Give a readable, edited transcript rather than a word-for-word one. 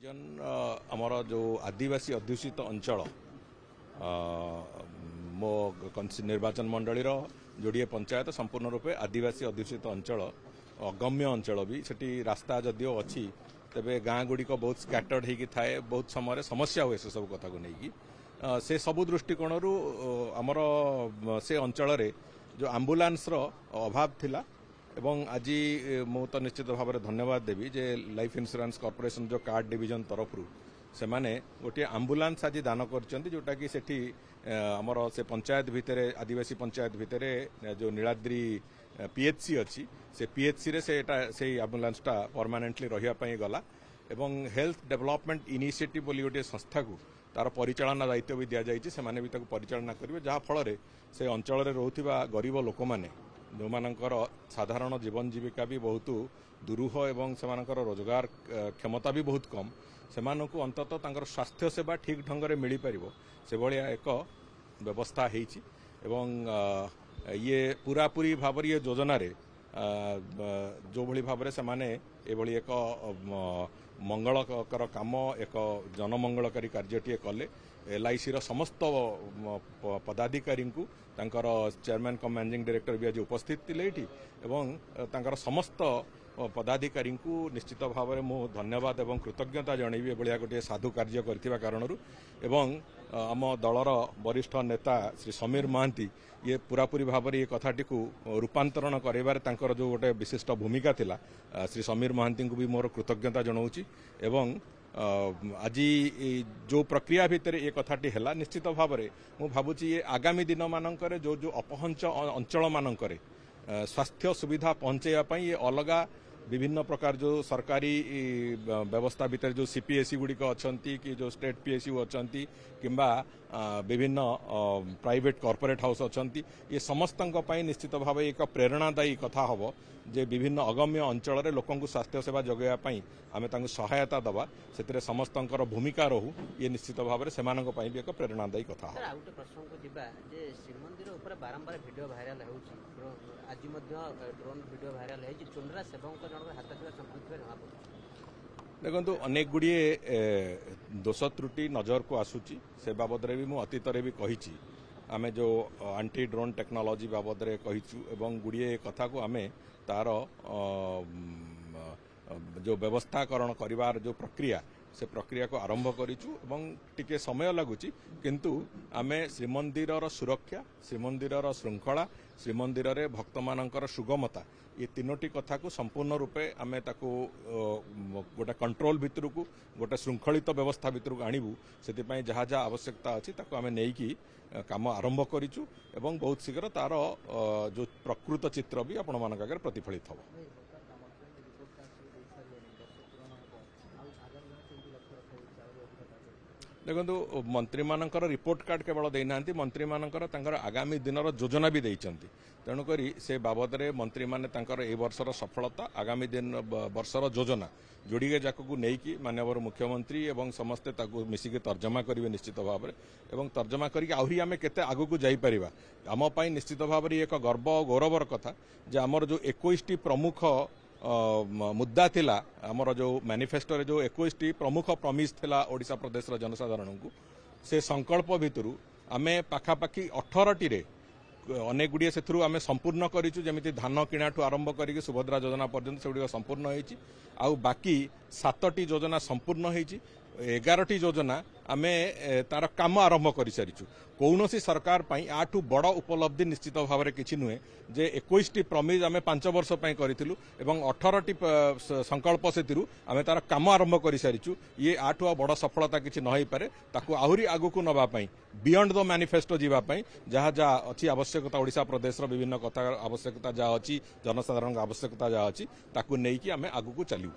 Division आमर जो आदिवासी अध्युषित अंचल मो निर्वाचन मंडलीर जोड़े पंचायत संपूर्ण रूपे आदिवासी अध्युषित अंचल अगम्य अंचल भी सेठी रास्ता जदियो अच्छी तेबे गाँ गुड़िक बहुत स्कैटर्ड होगी थाए बहुत समय समस्या हुए से सब कथा को लेकिन से सबु दृष्टिकोण आमर से अंचल जो आम्बुलांस अभाव थिला एवं आज मु तो निश्चित भाव में धन्यवाद देवी जे लाइफ इंश्योरेंस कॉर्पोरेशन जो कार्ड डिवीजन तरफ से माने गोटे आम्बुलांस आज दान कर जोटा कि सेठी आमर से पंचायत भितर आदिवासी पंचायत भितर जो नीलाद्री पीएचसी अच्छी से पीएचसी रे से आम्बुलांसटा परमानेंटली रही गला एवं हेल्थ डेवलपमेंट इनिशिएटिव बोली गोटे संस्था को तार परिचालना दायित्व भी दि जाइए से माने भी ताको परिचालना करेंगे जहाँ फल से अंचल रोथिबा गरीब लोक माने जो मानकर साधारण जीवन जीविका भी बहुत दुरूह एवं से रोजगार क्षमता भी बहुत कम से अंततः तांकर स्वास्थ्य सेवा ठीक ढंग से मिल पार से भाया एक व्यवस्था होती ये पूरापूरी भाव ये योजना रे जो भली भाव से माने एभली एक मंगलकर काम एक जनमंगलकारी कार्यटीए कले एलआईसी समस्त पदाधिकारी को तांकर चेयरमैन कम मैनेजिंग डायरेक्टर भी आज उपस्थित थिले एवं तांकर समस्त पदाधिकारी को निश्चित भाव में मु धन्यवाद एवं कृतज्ञता जनइबी एभलिया गोटे साधु कार्य करथिबा कारणरू एवं आम दलर वरिष्ठ नेता श्री समीर महांती ये पूरापूरी भाव में ये कथाटी को रूपांतरण करार तांकर जो गोटे विशिष्ट भूमिका थिला श्री समीर महांती को भी मोर कृतज्ञता जनाऊँगी एवं आज जो प्रक्रिया भितर ये कथाटी है निश्चित भाव में मु भावुची ये आगामी दिन मानकर जो जो अपहंच अंचल मानकर स्वास्थ्य सुविधा पहुंचाइबा ये अलगा विभिन्न प्रकार जो सरकारी व्यवस्था भितर जो सीपीएससी गुड़िक अच्छा कि जो स्टेट पीएसयू अच्छा किंबा विभिन्न प्राइवेट कॉर्पोरेट हाउस अच्छा ये समस्त निश्चित भाव एक प्रेरणादायी कथा हम जे विभिन्न अगम्य अंचल लोक स्वास्थ्य सेवा जगैवाई आम सहायता दवा से समस्त भूमिका रहू ये निश्चित भाव में से भी एक प्रेरणादायी कथा बारंबार वीडियो भाइराल आज ड्रोन वीडियो भाइराल चुंड्रा सेवक हाथ संपृक्त देखो अनेक गुड़िए दोष त्रुटि नजर को आसूची से बाबद भी मु अतीत भी कही आमे जो आंटी ड्रोन टेक्नोलॉजी बाबद कहीचु एवं गुड़िए कथा को आमे तार जो व्यवस्थाकरण करिवार जो प्रक्रिया से प्रक्रिया को आरंभ करिचु एवं टिके समय लगुची किंतु आमे श्रीमंदिर सुरक्षा श्रीमंदिर श्रृंखला श्रीमंदिर रे भक्त मानकर सुगमता ये तीनोटी कथा को संपूर्ण रूपे आमे ताको गोटे कंट्रोल भितर को गोटे श्रृंखलित व्यवस्था भितर को आणबू से जहाँ जहाँ आवश्यकता अच्छी ताको आमे नेकी काम आरंभ करिचु एवं बहुत शीघ्र तार जो प्रकृत चित्र भी आपण मानक आगे प्रतिफलित हो देखो मंत्री मानकर रिपोर्ट कार्ड केवल देना मंत्री मानकर आगामी दिन योजना भी देइचंती तेणुक से बाबद में मंत्री माने ए वर्षर सफलता आगामी दिन वर्षर योजना जोड़िए जाक को लेकिन माननीय मुख्यमंत्री एवं समस्ते मिसिक तर्जमा करेंगे निश्चित भाव में तर्जमा करके आहरी आम केते आगु को जापर आम निश्चित भाव में एक गर्व और गौरवर कथा जे आमर जो 21 प्रमुख मुद्दा थिला आमर जो मैनिफेस्टो जो 21 प्रमुख प्रमिस थिला ओडिशा प्रदेश जनसाधारण को से संकल्प भितर आमे पाखापाखि 18 रे अनेक गुड़िए से आम संपूर्ण करूँ जमी धान किणा ठू आरंभ करके सुभद्रा योजना पर्यंत से गुड़िक संपूर्ण होती आउ बाकी 7टी योजना संपूर्ण होती 11टी योजना आमे तार काम आरंभ कर सारीचु कौन सी सरकार पाई आठू बड़ उपलब्धि निश्चित भाव में किसी नुहे जे 21टी प्रमिज आमे 5 वर्ष करूँ एवं 18टी संकल्प से आमे तार काम आरंभ कर सारीचु ये आठू बड़ सफलता किसी न हो पारे ताकू आहरी आगु को नवाई बियॉन्ड द मैनिफेस्टो जीवाई जहाँ जहाँ अच्छी आवश्यकता ओडिशा प्रदेश विभिन्न कथा आवश्यकता जहाँ अच्छी जनसाधारण आवश्यकता जहाँ अच्छी ताकू नहीं कि आमे आगु को चलू।